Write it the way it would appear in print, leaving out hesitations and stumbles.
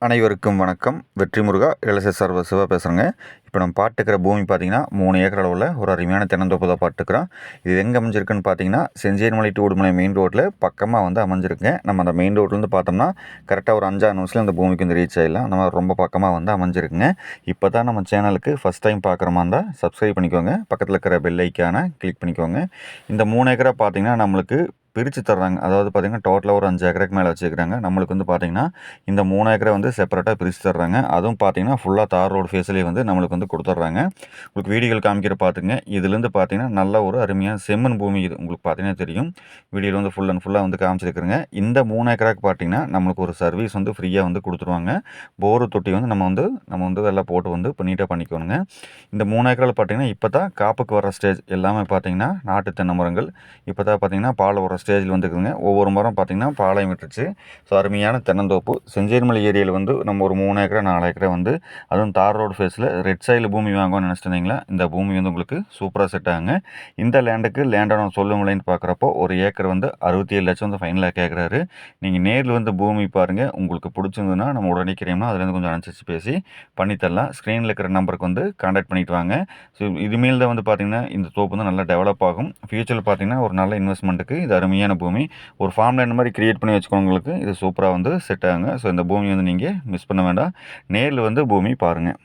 அனைவருக்கும் வணக்கம். வெற்றி முருகா எல்எஸ்எஸ் சர்வ சிவா பேசுகிறேங்க. இப்போ நம்ம பார்த்துக்கிற பூமி பார்த்திங்கன்னா 3 ஏக்கர் அளவில் ஒரு அருமையான தென்னந்தோப்பு தான் பார்த்துக்கிறோம். இது எங்கே அமைஞ்சிருக்குன்னு பார்த்தீங்கன்னா செஞ்சேரிமலை டு உடுமலை மெயின் ரோட்டில் பக்கமாக வந்து அமைஞ்சிருக்குங்க. நம்ம அந்த மெயின் ரோட்லேருந்து பார்த்தோம்னா கரெக்டாக ஒரு 5-6 நிமிஷத்தில் அந்த பூமிக்கு வந்து ரீச் ஆகிடலாம். அந்த மாதிரி ரொம்ப பக்கமாக வந்து அமைஞ்சிருக்குங்க. இப்போ தான் நம்ம சேனலுக்கு ஃபஸ்ட் டைம் பார்க்குற மாதிரி இருந்தால் சப்ஸ்கிரைப் பண்ணிக்கோங்க. பக்கத்தில் இருக்கிற பெல் ஐக்கானை கிளிக் பண்ணிக்கோங்க. இந்த 3 ஏக்கரை பார்த்திங்கன்னா நம்மளுக்கு பிரித்து தர்றாங்க. அதாவது பார்த்திங்கன்னா டோட்டலாக ஒரு 5 ஏக்கருக்கு மேலே வச்சுருக்காங்க. நம்மளுக்கு வந்து பார்த்திங்கன்னா இந்த 3 ஏக்கரை வந்து செப்பரேட்டாக பிரித்து தர்றாங்க. அதுவும் பார்த்திங்கன்னா ஃபுல்லாக தார் ரோடு ஃபேஸ்லேயே வந்து நம்மளுக்கு வந்து கொடுத்துட்றாங்க. உங்களுக்கு வீடியோவில் காமிக்கிற பார்த்துங்க. இதுலேருந்து பார்த்திங்கன்னா நல்ல ஒரு அருமையான செம்மண் பூமி இது உங்களுக்கு பார்த்திங்கன்னா தெரியும். வீடியோவில் வந்து ஃபுல் அண்ட் ஃபுல்லாக வந்து காமிச்சிருக்குறேங்க. இந்த 3 ஏக்கராக்கு பார்த்திங்கன்னா நம்மளுக்கு ஒரு சர்வீஸ் வந்து ஃப்ரீயாக வந்து கொடுத்துருவாங்க. போரு தொட்டி வந்து நம்ம வந்து எல்லாம் போட்டு வந்து நீட்டாக பண்ணிக்கணுங்க. இந்த 3 ஏக்கரில் பார்த்திங்கன்னா இப்போ தான் காப்புக்கு வர ஸ்டேஜ் எல்லாமே பார்த்திங்கன்னா நாட்டு தென்னை மரங்கள் இப்போ தான் பார்த்திங்கன்னா பால் வர ஸ்டேஜில் வந்துருக்குங்க. ஒவ்வொரு மரம் பார்த்திங்கன்னா பாளையம் விட்டுருச்சு. ஸோ அருமையான தென்னந்தோப்பு செஞ்சேரிமலை ஏரியாவில் வந்து நம்ம ஒரு 3 ஏக்கரை 4 ஏக்கரை வந்து அதுவும் தார் ரோடு ஃபேஸில் ரெட் சைடில் பூமி வாங்குவோம்னு நினச்சிருந்தீங்களா, இந்த பூமி வந்து உங்களுக்கு சூப்பராக செட் ஆகுங்க. இந்த லேண்டோட சொல்லுங்களேன்னு பார்க்குறப்போ ஒரு ஏக்கர் வந்து 67 லட்சம் வந்து ஃபைனலாக கேட்குறாரு. நீங்கள் நேரில் வந்து பூமி பாருங்கள். உங்களுக்கு பிடிச்சிருந்ததுன்னா நம்ம உடனே கிரையம்னா அதுலேருந்து கொஞ்சம் அனுசரித்து பேசி பண்ணித்தரலாம். ஸ்க்ரீனில் இருக்கிற நம்பருக்கு வந்து கான்டாக்ட் பண்ணிட்டு வாங்க. ஸோ இதுமேல் தான் வந்து பார்த்திங்கன்னா இந்த தோப்பு வந்து நல்லா டெவலப் ஆகும். ஃபியூச்சரில் பார்த்திங்கன்னா ஒரு நல்ல இன்வெஸ்ட்மெண்ட்டுக்கு இது அருமையான பூமி. ஒரு ஃபார்ம் லேண்ட் மாதிரி கிரியேட் பண்ணி வச்சுக்கோங்களுக்கு இது சூப்பராக வந்து செட் ஆகுங்க. ஸோ இந்த பூமி வந்து நீங்கள் மிஸ் பண்ண வேண்டாம். நேரில் வந்து பூமி பாருங்கள்.